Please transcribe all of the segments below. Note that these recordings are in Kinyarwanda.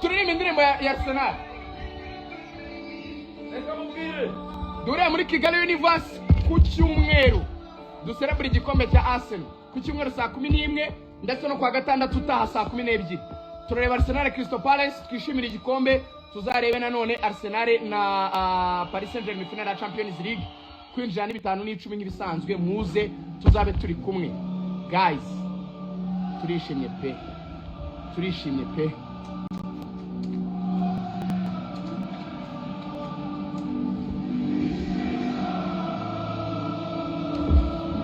turirimba indirimbo ya Arsenal. Dore muri Kigali Universe ku cyumweru duserebura igikombe cya Arsenal ku cyumweru saa 11 ndetse no kwa gatandatu utaha saa 12. Turareba Arsenal Crystal Palace, twishimira igikombe. Tuzarebe nanone Arsenal na Paris Saint-Germain final ya Champions League. Kwinjira n'ibitanu n'icumi nk'ibisanzwe, muze tuzabe turi kumwe. Guys, turishimye pe.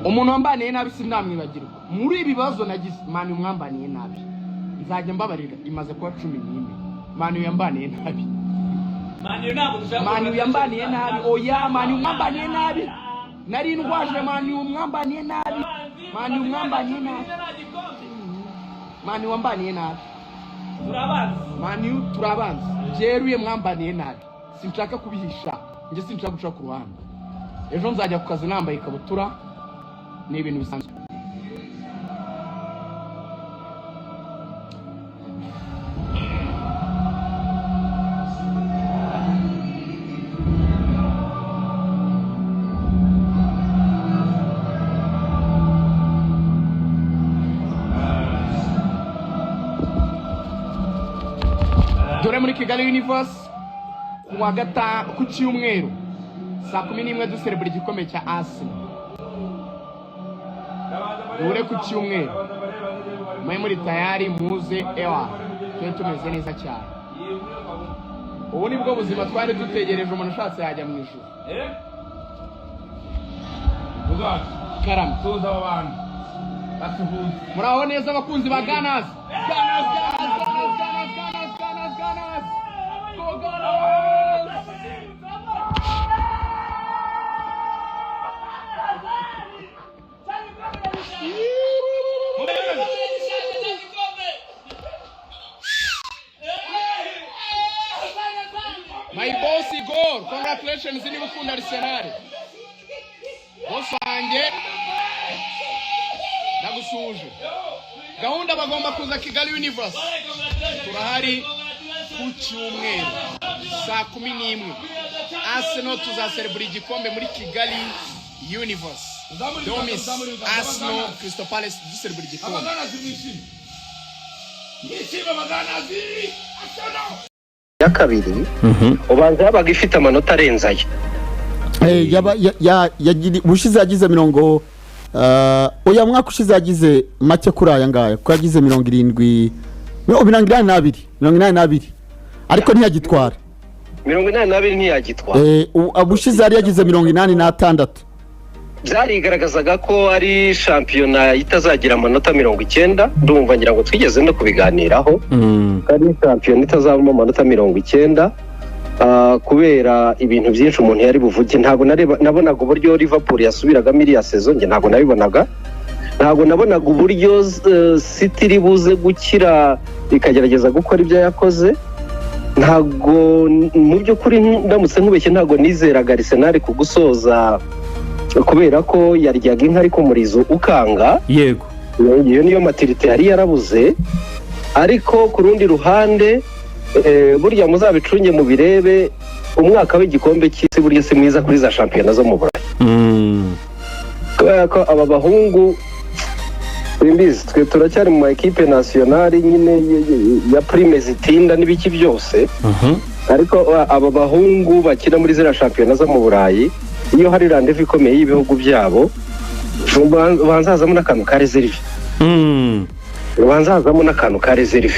Umuntu wambaniye nabi sinamwibagirwa. Muri ibi bibazo nagize, mani umwambaniye nabi. Nzajya mbabarira imaze kuba 11. Mani yambaniye nabi. Mani yambaniye nabi. Oya, mani umwambaniye nabi. Nari ndwaje mani umwambaniye nabi. Mani umwambaniye nabi. Mani wambaniye nabi. Mani turabanza. Jeruye mwambaniye nabi. Sinshaka kubihisha. Nje sinshaka guca ku ruhande. Ejo nzajya ku kazi nambaye ikabutura. Ni ibintu bisanzwe. Dore muri Kigali Universe ku cyumweru saa 11 duserebura igikombe cya Arsenal. Dore ku cyumweru muri tayari muze ewa twe tumeze neza cyane. Ubu ni bwo buzima twari dutegereje umuntu ashatse yajya mu ijuru. Karam tuza abantu batuhuze. Muraho neza abakunzi ba Gunners. Go Gunners. My boss Igor, congratulations in ukunda Arsenal. Boss wanjye ndagusuje. Gahunda bagomba kuza Kigali Universe. Turahari ku cyumweru saa 11. Arsenal tuzaserebura igikombe muri Kigali Universe. Domis Arsenal Crystal Palace duserebura igikombe. Ya kabiri ubanza yabaga ifite amanota arenze aya ubushize yagize mirongo oya mwaka ushize yagize make kuri aya ngaya ko yagize 72 ariko ntiyagitwara 82 ntiyagitwara ubushize yari yagize 86. byarigaragazaga ko ari shampiyona itazagira amanota 90. ndumva ngira ngo twigeze no kubiganiraho ari shampiyona itazabamo amanota 90 kubera ibintu byinshi umuntu yari buvuge. Ntabwo nabonaga uburyo Liverpool yasubiragamo iriya saison, nge ntabwo nabibonaga. Ntabwo nabonaga uburyo City ribuze gukira ikagerageza gukora ibyo yakoze. Ntabwo mu by'ukuri ndamutse nkubeshye ntabwo nizeraga Arsenal kugusoza kubera ko yaryaga inka ariko murizo ukanga. Yego, iyo niyo maturite yari yarabuze. Ariko ku rundi ruhande burya muzabicunge mu birebe umwaka w'igikombe cy'isi burya si mwiza kuri za shampiyona zo mu Burayi. Kubera ko aba bahungu imbizi twe turacyari mu equipe nationale nyine ya prime zitinda n'ibiki byose. Ariko aba bahungu bakina muri zira shampiyona zo mu Burayi iyo hari rendez-vous ikomeye y'ibihugu byabo banzazamo n'akantu ka reserve. Banzazamo n'akantu ka reserve.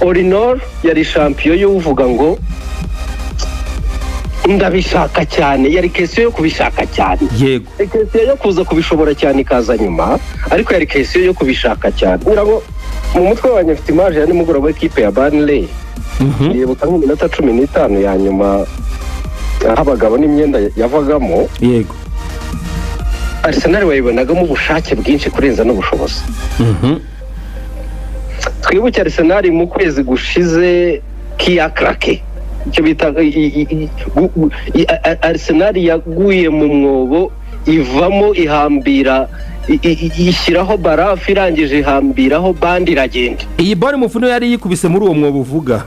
Orinor yari champion yo uvuga ngo ndabishaka cyane, yari question yo kubishaka cyane. Yego, question yo kuza kubishobora cyane ikaza nyuma, ariko yari question yo kubishaka cyane. Urabo mu mutwe wanjye mfite image ya nimugoroba equipe ya Burnley. Yibuka nk'iminota 15 ya nyuma abagabo n'imyenda yavagamo. Yego, Arsenal wayibonagamo ubushake bwinshi kurenza n'ubushobozi. Twibuke Arsenal mu kwezi gushize kiya krake icyo bita Arsenal yaguye mu mwobo ivamo ihambira ishyiraho barafu irangije ihambiraho bandi iragenda. iyi Bournemouth niyo yari yikubise muri uwo mwobo uvuga.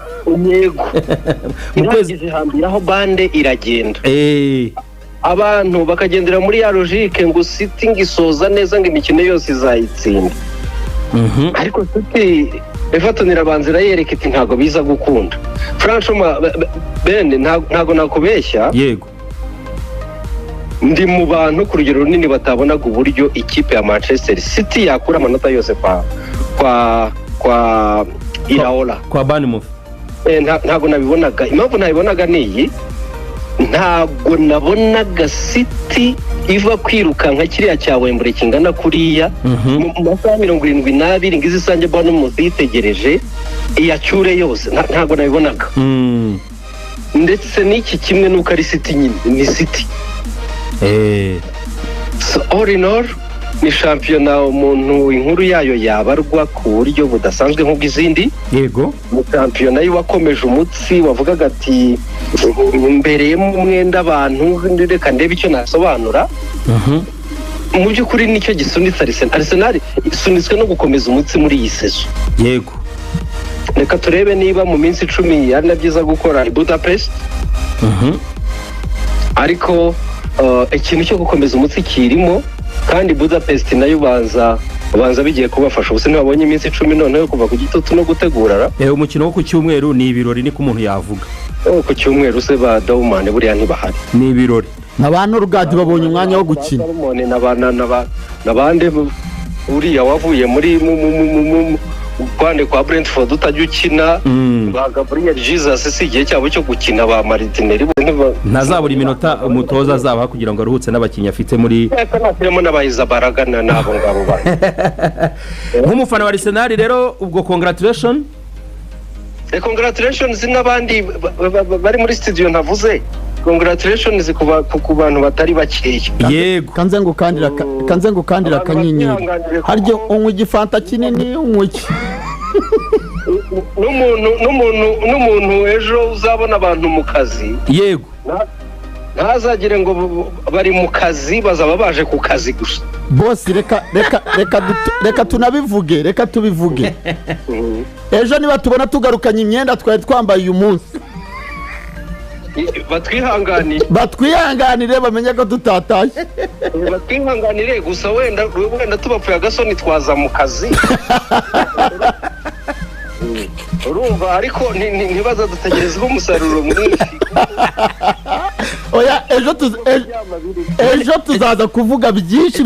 Yego. Irangije ihambiraho bande iragenda. Abantu bakagendera muri ya logique ngo City ngisoza neza ngo imikino yose izayitsinda. Ariko City Everton irabanzira yereka iti ntago biza gukunda. Franchement Ben ntago nakubeshya. Yego. Ndi mu bantu ku rugero runini batabonaga uburyo ikipe ya Manchester City yakura amanota yose kwa Iraola. Kwa Bournemouth. Ntago nabibonaga. Impamvu nabibonaga niyi, ntago nabonaga City iva kwiruka nka kiriya cya Wembley kingana kuriya mu masaha 72 ngize isange Bournemouth yitegereje iyacyure yose. Ntago nabibonaga. Ndetse n'iki kimwe nuko ari City nyine ni City. So all in all ni shampiyona umuntu inkuru yayo yabarwa ku buryo budasanzwe nk'ubw'izindi. Yego. Mu shampiyona wakomeje umutsi wavugaga ati mbereyemo umwenda abantu reka ndebe icyo nasobanura. Mu by'ukuri nicyo gisunitse Arsenal isunitswe no gukomeza umutsi muri iyi sezo. Yego. Reka turebe niba mu minsi 10 ari na byiza gukora i Budapest. Ariko ikintu cyo gukomeza umutsi kirimo, kandi Budapest nayo ubanza bigiye kubafasha. Ubuse ntibabonye iminsi 10 noneho kuva ku gitutu no gutegurara. Umukino wo ku cyumweru ni ibirori niko umuntu yavuga. Ku cyumweru se ba Daumane buriya ntibahari. Ni ibirori. N'abantu Rugadi babonye umwanya wo gukina. Nabande buriya wavuye muri kwande kwa Brentford utajya ukina. Ba Gabriel Jesus si igihe cyabo cyo gukina. Ba Martinelli ntazabura iminota umutoza azaba kugira ngo aruhutse n'abakinnyi afite muri kanatemo n'abahiza baragana nabo ngabo ba. Nk'umufana wa Arsenal rero ubwo congratulations n'abandi bari muri studio ntavuze. Congratulations ku bantu batari bakeya. Yego. Kanze ngukandira akanyenyeri. Haryo unywa igifanta kinini umwiki. N'umuntu ejo uzabona abantu mu kazi. Yego. Ntazagire ngo bari mu kazi bazaba baje ku kazi gusa. Boss reka tunabivuge, reka tubivuge. Ejo niba tubona tugarukanye imyenda twari twambaye uyu munsi. Batwihanganire bamenye ko tutataye. Batwihanganire gusa wenda tubapfuye agasoni twaza mu kazi. Urumva ariko ntibaza dutegerezeho umusaruro mwinshi. Oya ejo tuzaza kuvuga byinshi